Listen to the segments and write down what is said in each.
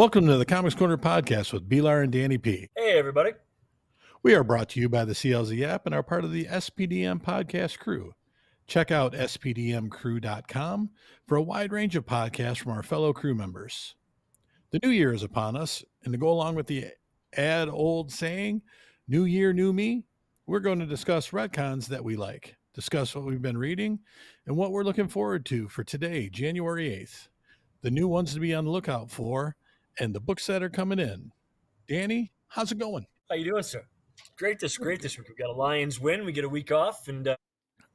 Welcome to the Comics Corner podcast with B-Lar and Danny P. Hey, everybody. We are brought to you by the CLZ app and are part of the SPDM podcast crew. Check out spdmcrew.com for a wide range of podcasts from our fellow crew members. The new year is upon us, and to go along with the old saying, New Year, New Me, we're going to discuss retcons that we like, discuss what we've been reading, and what we're looking forward to for today, January 8th. The new ones to be on the lookout for, and the books that are coming in. Danny, how's it going? How you doing, sir? Great this week. We got a Lions win. We get a week off, and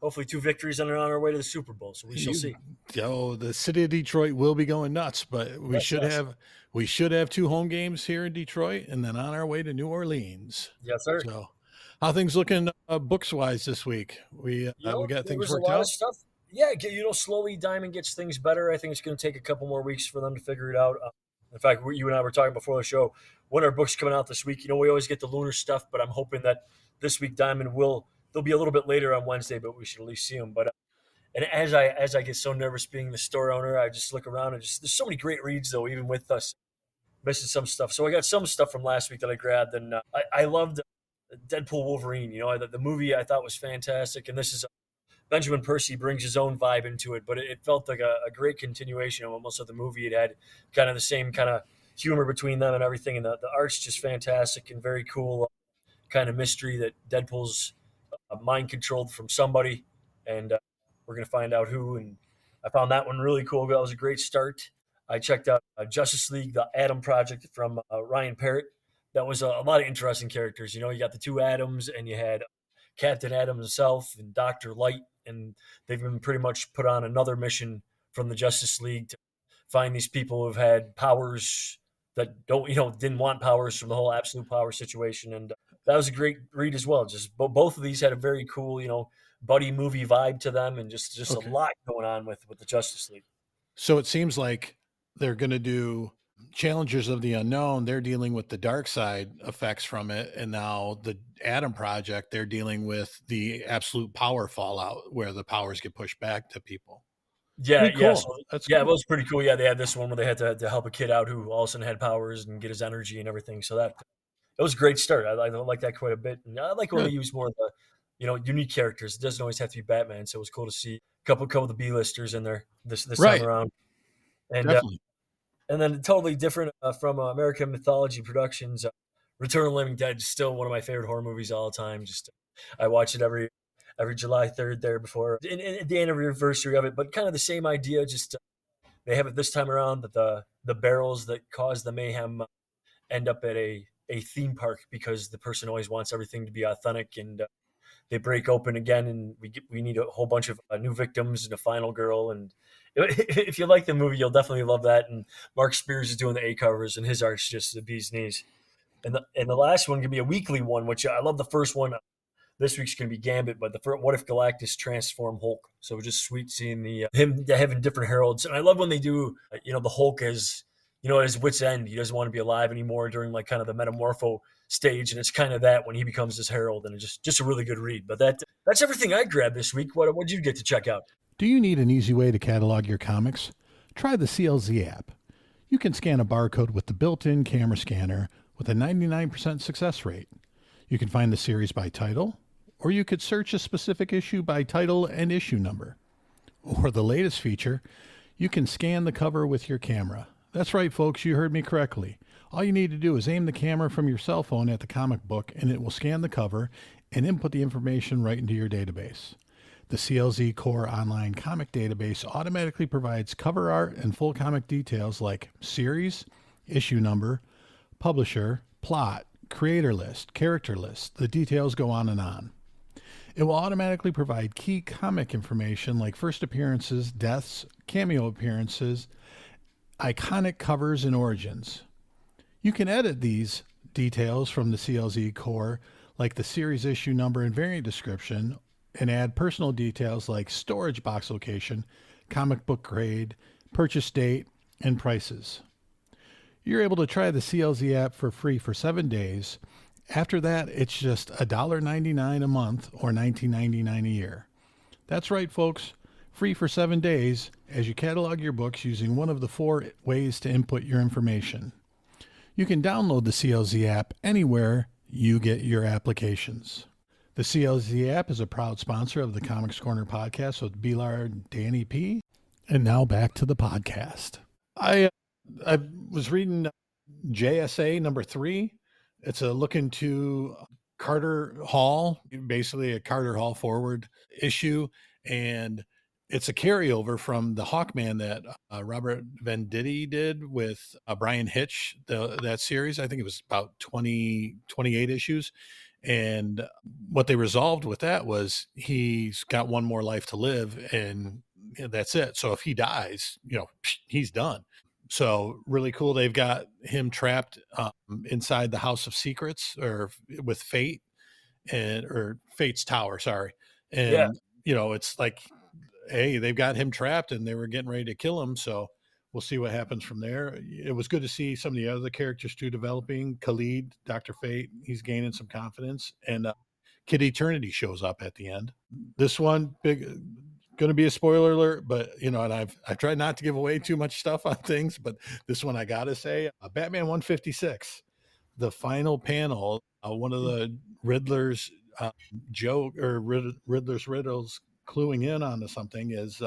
hopefully 2 victories on our way to the Super Bowl. So we shall see. The city of Detroit will be going nuts, but we should have 2 home games here in Detroit, and then on our way to New Orleans. Yes, sir. So, how things looking books wise this week? We got things worked out. Stuff. Yeah, slowly Diamond gets things better. I think it's going to take a couple more weeks for them to figure it out. In fact, you and I were talking before the show, when our book's coming out this week, we always get the lunar stuff, but I'm hoping that this week Diamond they'll be a little bit later on Wednesday, but we should at least see them. But and as I get so nervous being the store owner, I just look around and there's so many great reads though, even with us missing some stuff. So I got some stuff from last week that I grabbed, and I loved Deadpool Wolverine. The movie I thought was fantastic, and this is Benjamin Percy brings his own vibe into it, but it felt like a great continuation of almost of the movie. It had kind of the same kind of humor between them and everything, and the art's just fantastic and very cool kind of mystery that Deadpool's mind controlled from somebody, and we're going to find out who, and I found that one really cool. That was a great start. I checked out Justice League, the Atom Project from Ryan Parrott. That was a lot of interesting characters. You got the 2 Atoms, and you had Captain Atom himself and Dr. Light, and they've been pretty much put on another mission from the Justice League to find these people who've had powers that didn't want powers from the whole absolute power situation. And that was a great read as well. Just both of these had a very cool, buddy movie vibe to them, and just okay. A lot going on with the Justice League. So it seems like they're going to do Challengers of the Unknown. They're dealing with the dark side effects from it, and now the Atom Project, they're dealing with the absolute power fallout where the powers get pushed back to people. Yeah, cool. Yeah. So, cool. It was pretty cool. Yeah, they had this one where they had to help a kid out who all of a sudden had powers and get his energy and everything. So it was a great start. I like that quite a bit, and I like when they use more of the unique characters. It doesn't always have to be Batman, so it was cool to see a couple of the B-listers in there this time around. And definitely. And then totally different from American Mythology Productions. Return of the Living Dead is still one of my favorite horror movies of all time. I watch it every July 3rd there before the anniversary of it. But kind of the same idea. Just they have it this time around that the barrels that cause the mayhem end up at a theme park because the person always wants everything to be authentic, and they break open again, and we need a whole bunch of new victims and a final girl. And if you like the movie, you'll definitely love that. And Mark Spears is doing the A covers, and his art's just the bee's knees. And the last one can be a weekly one, which I love. The first one this week's going to be Gambit, but the first, What If Galactus Transformed Hulk? So just sweet seeing him having different heralds. And I love when they do the Hulk as at his wit's end. He doesn't want to be alive anymore during like kind of the metamorpho stage, and it's kind of that when he becomes this herald, and it's just a really good read. But that's everything I grabbed this week. What did you get to check out? Do you need an easy way to catalog your comics? Try the CLZ app. You can scan a barcode with the built-in camera scanner with a 99% success rate. You can find the series by title, or you could search a specific issue by title and issue number. Or the latest feature, you can scan the cover with your camera. That's right, folks, you heard me correctly. All you need to do is aim the camera from your cell phone at the comic book, and it will scan the cover and input the information right into your database. The CLZ Core Online Comic Database automatically provides cover art and full comic details like series, issue number, publisher, plot, creator list, character list. The details go on and on. It will automatically provide key comic information like first appearances, deaths, cameo appearances, iconic covers, and origins. You can edit these details from the CLZ Core, like the series issue number and variant description, and add personal details like storage box location, comic book grade, purchase date, and prices. You're able to try the CLZ app for free for 7 days. After that, it's just $1.99 a month or $19.99 a year. That's right, folks. Free for 7 days as you catalog your books using one of the 4 ways to input your information. You can download the CLZ app anywhere you get your applications. The CLZ app is a proud sponsor of the Comics Corner podcast with B-Lar and Danny P. And now back to the podcast. I was reading JSA number 3. It's a look into Carter Hall, basically a Carter Hall forward issue, and it's a carryover from the Hawkman that Robert Venditti did with Brian Hitch, that series. I think it was about 28 issues. And what they resolved with that was he's got one more life to live, and that's it. So if he dies, he's done. So really cool. They've got him trapped inside the House of Secrets, or with Fate, or Fate's Tower. Sorry. And, it's like, hey, they've got him trapped and they were getting ready to kill him. So we'll see what happens from there. It was good to see some of the other characters too developing. Khalid, Dr. Fate, he's gaining some confidence, and Kid Eternity shows up at the end. This one, going to be a spoiler alert, but and I've tried not to give away too much stuff on things, but this one I gotta say, Batman 156, the final panel, one of the Riddler's joke, or Riddler's riddles cluing in onto something, is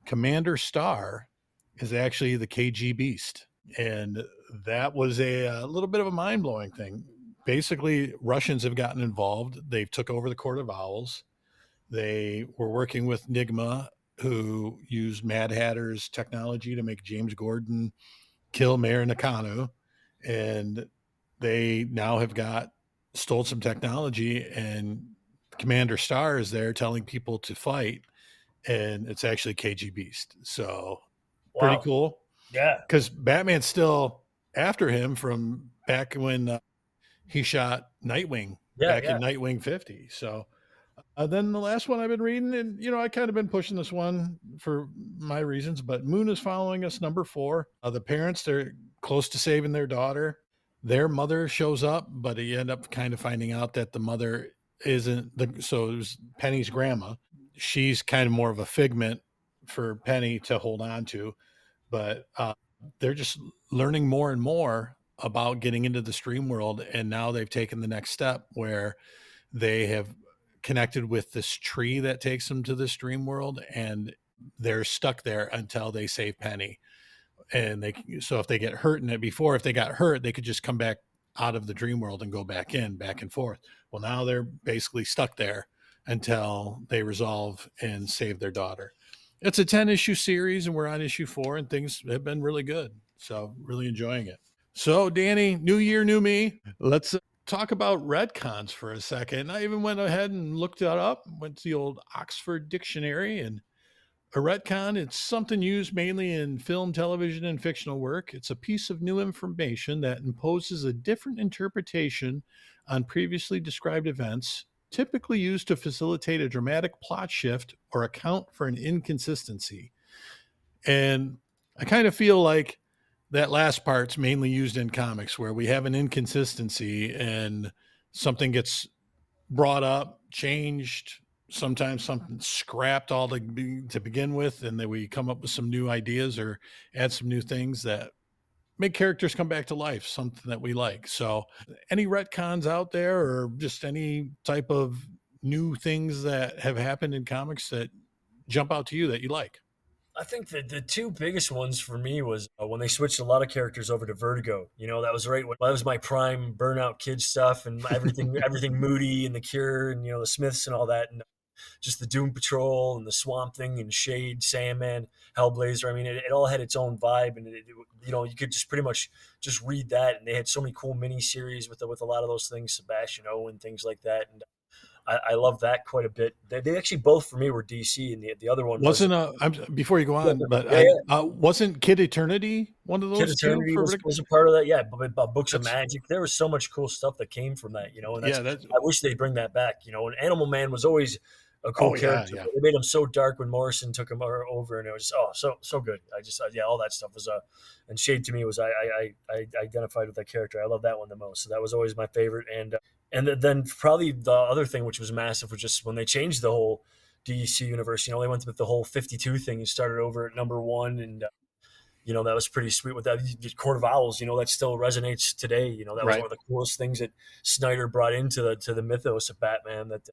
Commander Star is actually the KG Beast. And that was a little bit of a mind-blowing thing. Basically, Russians have gotten involved. They've took over the Court of Owls. They were working with Nigma, who used Mad Hatter's technology to make James Gordon kill Mayor Nakano. And they now have stole some technology, and Commander Star is there telling people to fight. And it's actually KG Beast. So pretty cool. Yeah. Because Batman's still after him from back when he shot Nightwing back in Nightwing 50. So then the last one I've been reading, and I kind of been pushing this one for my reasons, but Moon is following us, number 4. The parents, they're close to saving their daughter. Their mother shows up, but you end up kind of finding out that the mother isn't so it was Penny's grandma. She's kind of more of a figment for Penny to hold on to, but they're just learning more and more about getting into the stream world. And now they've taken the next step where they have connected with this tree that takes them to the stream world, and they're stuck there until they save Penny. And so if they get hurt in it before, if they got hurt, they could just come back out of the dream world and go back and forth. Well, now they're basically stuck there until they resolve and save their daughter. It's a 10-issue series, and we're on issue 4, and things have been really good. So really enjoying it. So Danny, new year, new me. Let's talk about retcons for a second. I even went ahead and looked it up, went to the old Oxford Dictionary, and a retcon, it's something used mainly in film, television, and fictional work. It's a piece of new information that imposes a different interpretation on previously described events, typically used to facilitate a dramatic plot shift or account for an inconsistency. And I kind of feel like that last part's mainly used in comics, where we have an inconsistency and something gets brought up, changed, sometimes something scrapped all to begin with, and then we come up with some new ideas or add some new things that make characters come back to life, something that we like. So any retcons out there, or just any type of new things that have happened in comics that jump out to you that you like? I think that the two biggest ones for me was when they switched a lot of characters over to Vertigo. That was right when that was my prime Burnout Kid stuff, and everything Moody and the Cure, and the Smiths and all that, and just the Doom Patrol and the Swamp Thing and Shade, Sandman, Hellblazer. I mean, it all had its own vibe, and you could just pretty much just read that. And they had so many cool mini series with a lot of those things, Sebastian O and things like that. And I love that quite a bit. They actually both for me were DC, and the other one before you go on, wasn't Kid Eternity one of those? Kid Eternity was a part of that. Yeah, but Books of Magic. There was so much cool stuff that came from that. And I wish they'd bring that back. And Animal Man was always a cool character. Yeah. They made him so dark when Morrison took him over, and it was so good. All that stuff was and Shade to me was I identified with that character. I love that one the most. So that was always my favorite. And then probably the other thing, which was massive, was just when they changed the whole DC universe. They went with the whole 52 thing and started over at number 1, and That was pretty sweet with that. You get Court of Owls, that still resonates today. That was one Right. of the coolest things that Snyder brought into the mythos of Batman. That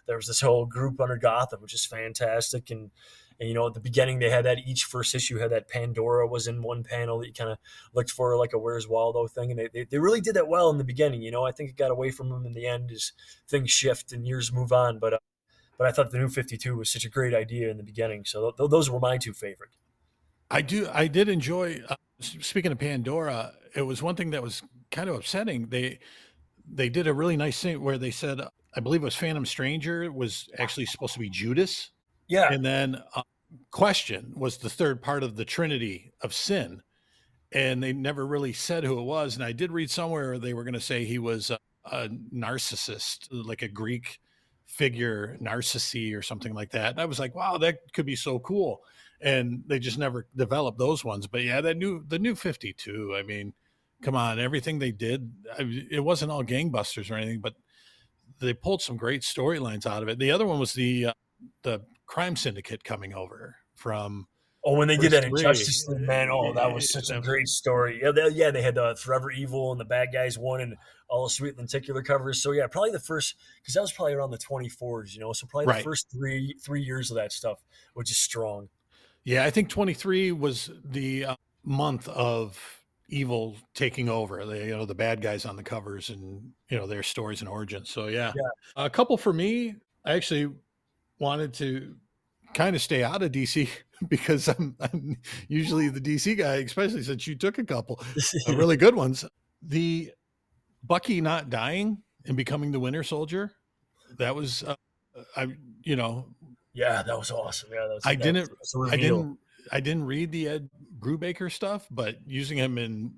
there was this whole group under Gotham, which is fantastic. And at the beginning they had that each first issue had that Pandora was in one panel that you kind of looked for like a Where's Waldo thing, and they really did that well in the beginning. I think it got away from them in the end as things shift and years move on. But I thought the New 52 was such a great idea in the beginning. So those were my two favorite. I did enjoy. Speaking of Pandora, it was one thing that was kind of upsetting. They did a really nice thing where they said, I believe it was Phantom Stranger was actually supposed to be Judas, Yeah, and then Question was the third part of the Trinity of sin, and they never really said who it was. And I did read somewhere they were going to say he was a narcissist, like a Greek figure, Narcissi or something like that. And I was like, wow, that could be so cool. And they just never developed those ones. But yeah, the new 52. I mean, come on, everything they did, it wasn't all gangbusters or anything, but they pulled some great storylines out of it. The other one was the crime syndicate coming over from Oh, when they did first that in three. Justice League, man, oh, that was such a great story. Yeah, they had Forever Evil and the bad guys won and all the sweet lenticular covers. So yeah, probably the first because that was probably around the 24s, So probably the Right. first three years of that stuff, which is strong. Yeah, I think 23 was the month of evil taking over. The bad guys on the covers and their stories and origins. So yeah, Yeah, a couple for me. I actually wanted to kind of stay out of DC because I'm usually the DC guy, especially since you took a couple really good ones. The Bucky not dying and becoming the Winter Soldier. That was I you know yeah, that was awesome. Yeah, I didn't that's a I reveal. didn't I didn't read the Ed Brubaker stuff, but using him in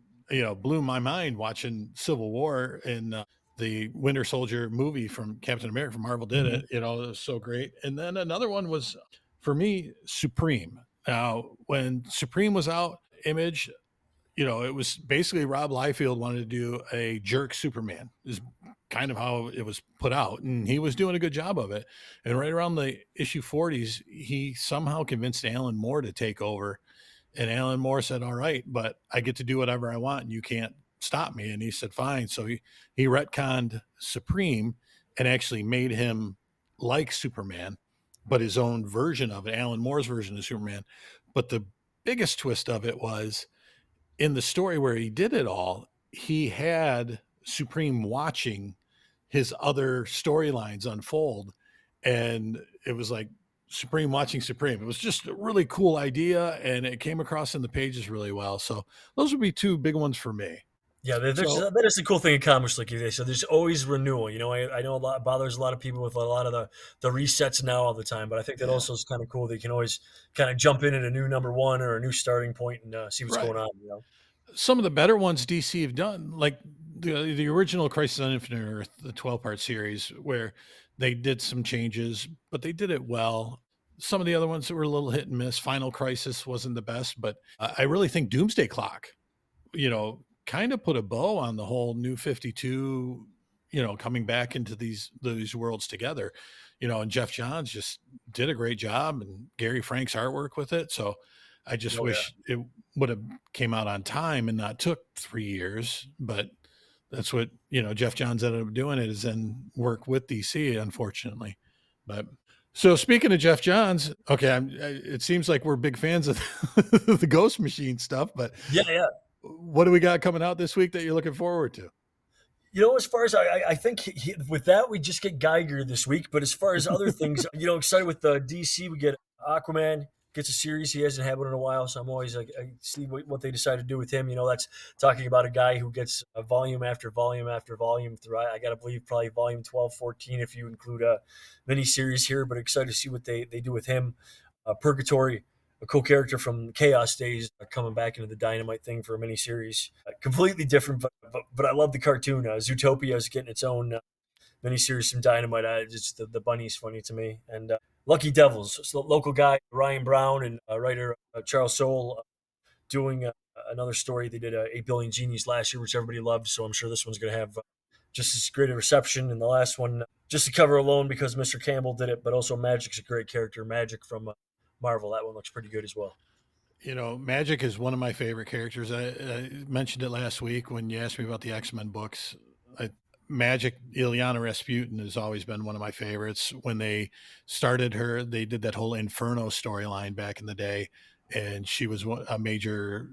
blew my mind watching Civil War and the Winter Soldier movie from Captain America from Marvel did Mhm. it. It was so great. And then another one was for me Supreme. Now when Supreme was out, Image, it was basically Rob Liefeld wanted to do a jerk Superman. Is kind of how it was put out, and he was doing a good job of it. And right around the issue 40s, he somehow convinced Alan Moore to take over, and Alan Moore said, "All right, but I get to do whatever I want, and you can't stop me." And he said, "Fine." So he retconned Supreme and actually made him like Superman, but his own version of it, Alan Moore's version of Superman. But the biggest twist of it was in the story where he did it all, he had Supreme watching his other storylines unfold. And it was like Supreme watching Supreme. It was just a really cool idea and it came across in the pages really well. So those would be two big ones for me. Yeah, So, that is the cool thing in comics, like you say. So there's always renewal. I know a lot bothers a lot of people with a lot of the resets now all the time, but I think that yeah, also is kind of cool that you can always kind of jump in at a new number one or a new starting point and see what's right. going on. Some of the better ones DC have done, like the original Crisis on Infinite Earth, the 12-part series, where they did some changes, but they did it well. Some of the other ones that were a little hit and miss. Final Crisis wasn't the best, but I really think Doomsday Clock, kind of put a bow on the whole New 52, coming back into these worlds together, and Jeff Johns just did a great job and Gary Frank's artwork with it. So I just Oh yeah. wish it would have came out on time and not took 3 years, but that's what, Jeff Johns ended up doing it is then work with DC, unfortunately. But so speaking of Jeff Johns, okay, it seems like we're big fans of the Ghost Machine stuff, but Yeah, yeah. what do we got coming out this week that you're looking forward to? As far as I think with that we just get Geiger this week. But as far as other things, excited with the DC, we get Aquaman gets a series. He hasn't had one in a while, so I'm always like I see what they decide to do with him. That's talking about a guy who gets a volume after volume after volume through. I got to believe probably volume 12, 14 if you include a mini series here. But excited to see what they do with him. Purgatory, a cool character from Chaos Days, coming back into the Dynamite thing for a miniseries. Completely different, but I love the cartoon. Zootopia is getting its own miniseries from Dynamite. Just the bunny's funny to me. And Lucky Devils, so local guy Ryan Brown and writer Charles Soule doing another story. They did 8 Billion Genies last year, which everybody loved. So I'm sure this one's going to have just as great a reception. And the last one, just the cover alone because Mr. Campbell did it, but also Magic's a great character. Magic from Marvel. That one looks pretty good as well. Magic is one of my favorite characters. I mentioned it last week when you asked me about the X-Men books. I, Magic, Ilyana Rasputin has always been one of my favorites. When they started her, they did that whole Inferno storyline back in the day, and she was a major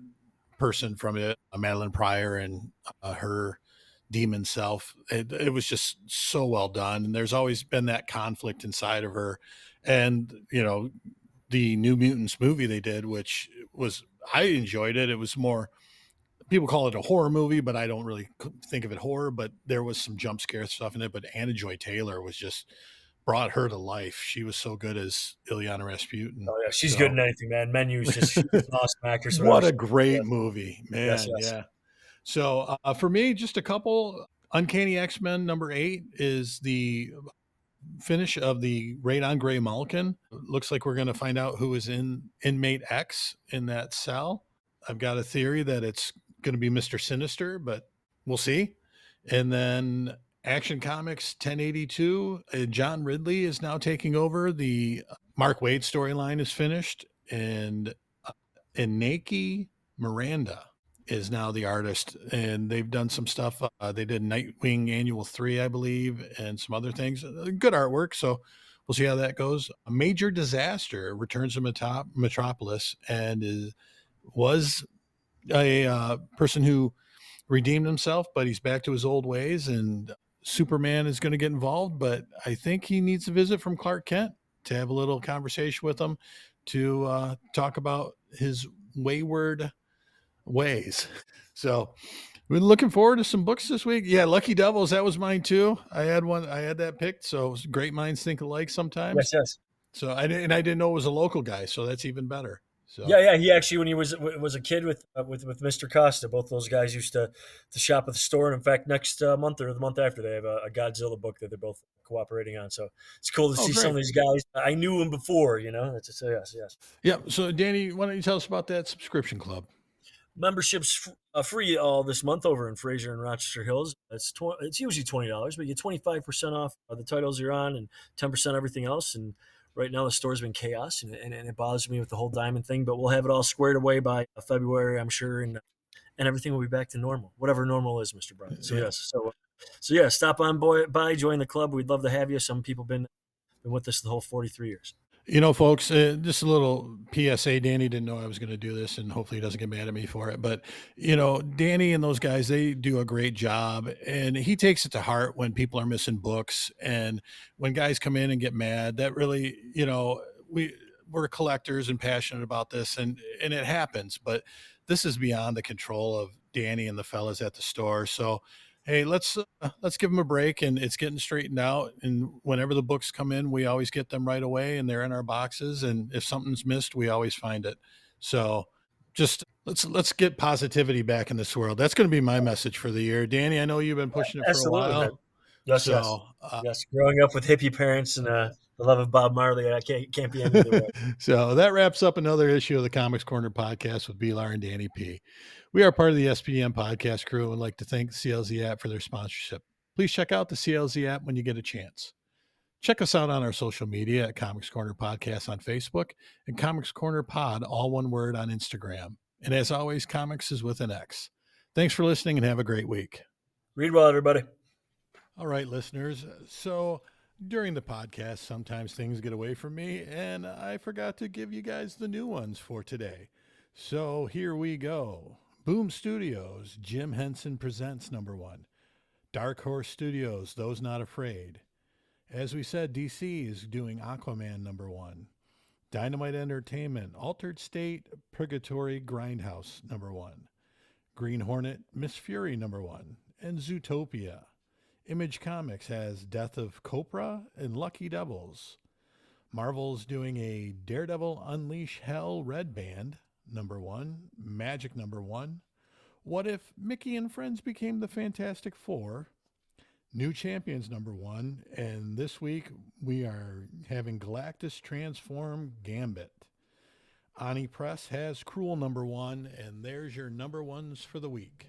person from it, Madeline Pryor and her demon self. It was just so well done, and there's always been that conflict inside of her. And the New Mutants movie they did, which was I enjoyed it. It was more, people call it a horror movie, but I don't really think of it horror. But there was some jump scare stuff in it. But Anna Joy Taylor was just brought her to life. She was so good as Ilyana Rasputin. Oh yeah, she's good So in anything, man. Menu's just she's an awesome actress. Whatever what a she great does. movie, Yes, man. yes, Yeah. So for me, just a couple. Uncanny X-Men #8 is the finish of the Radon Gray Mulligan. Looks like we're going to find out who is in inmate X in that cell. I've got a theory that it's going to be Mr. Sinister, but we'll see. And then Action Comics 1082, John Ridley is now taking over. The Mark Waid storyline is finished, and Inaki Miranda is now the artist, and they've done some stuff. They did Nightwing Annual 3, I believe, and some other things. Good artwork. So we'll see how that goes. A Major Disaster returns to Metropolis and was a person who redeemed himself, but he's back to his old ways, and Superman is going to get involved. But I think he needs a visit from Clark Kent to have a little conversation with him to talk about his wayward ways. So we're looking forward to some books this week. Yeah, Lucky Devils, that was mine too. I had that picked. So great minds think alike sometimes. yes, yes. So I didn't know it was a local guy, so that's even better. So Yeah, yeah. He actually, when he was a kid with Mr. Costa, both those guys used to shop at the store. And in fact, next month or the month after, they have a Godzilla book that they're both cooperating on. So it's cool to oh see some great. of these guys. I knew them before, That's just, so yes, yes. Yeah. So Danny, why don't you tell us about that subscription club? Membership's free all this month over in Fraser and Rochester Hills. It's usually $20, but you get 25% off the titles you're on and 10% everything else. And right now the store's been chaos, and it bothers me with the whole diamond thing. But we'll have it all squared away by February, I'm sure, and everything will be back to normal, whatever normal is, Mr. Brian. So Yeah. yes, so yeah, stop on by, join the club. We'd love to have you. Some people been with us the whole 43 years. Folks, just a little PSA. Danny didn't know I was going to do this, and hopefully he doesn't get mad at me for it. But, Danny and those guys, they do a great job, and he takes it to heart when people are missing books. And when guys come in and get mad, that really, we're collectors and passionate about this, and it happens. But this is beyond the control of Danny and the fellas at the store. So, hey, let's give them a break, and it's getting straightened out. And whenever the books come in, we always get them right away, and they're in our boxes. And if something's missed, we always find it. So just let's get positivity back in this world. That's going to be my message for the year. Danny, I know you've been pushing it for a Absolutely, man. while. Yes, yes, So yes. Growing up with hippie parents and the love of Bob Marley, I can't be any other way. so that wraps up another issue of the Comics Corner podcast with B-Lar and Danny P. We are part of the SPM podcast crew and would like to thank the CLZ app for their sponsorship. Please check out the CLZ app when you get a chance. Check us out on our social media at Comics Corner Podcast on Facebook and Comics Corner Pod, all one word, on Instagram. And as always, comics is with an X. Thanks for listening and have a great week. Read well, everybody. All right, listeners. So during the podcast, sometimes things get away from me, and I forgot to give you guys the new ones for today. So here we go. Boom Studios, Jim Henson Presents #1. Dark Horse Studios, Those Not Afraid. As we said, DC is doing Aquaman #1. Dynamite Entertainment, Altered State, Purgatory Grindhouse #1. Green Hornet, Miss Fury #1. And Zootopia. Image Comics has Death of Copra and Lucky Devils. Marvel's doing a Daredevil Unleash Hell Red Band #1, Magic #1. What If Mickey and Friends Became the Fantastic Four? New Champions #1. And this week we are having Galactus Transform Gambit. Ani Press has Cruel #1. And there's your #1s for the week.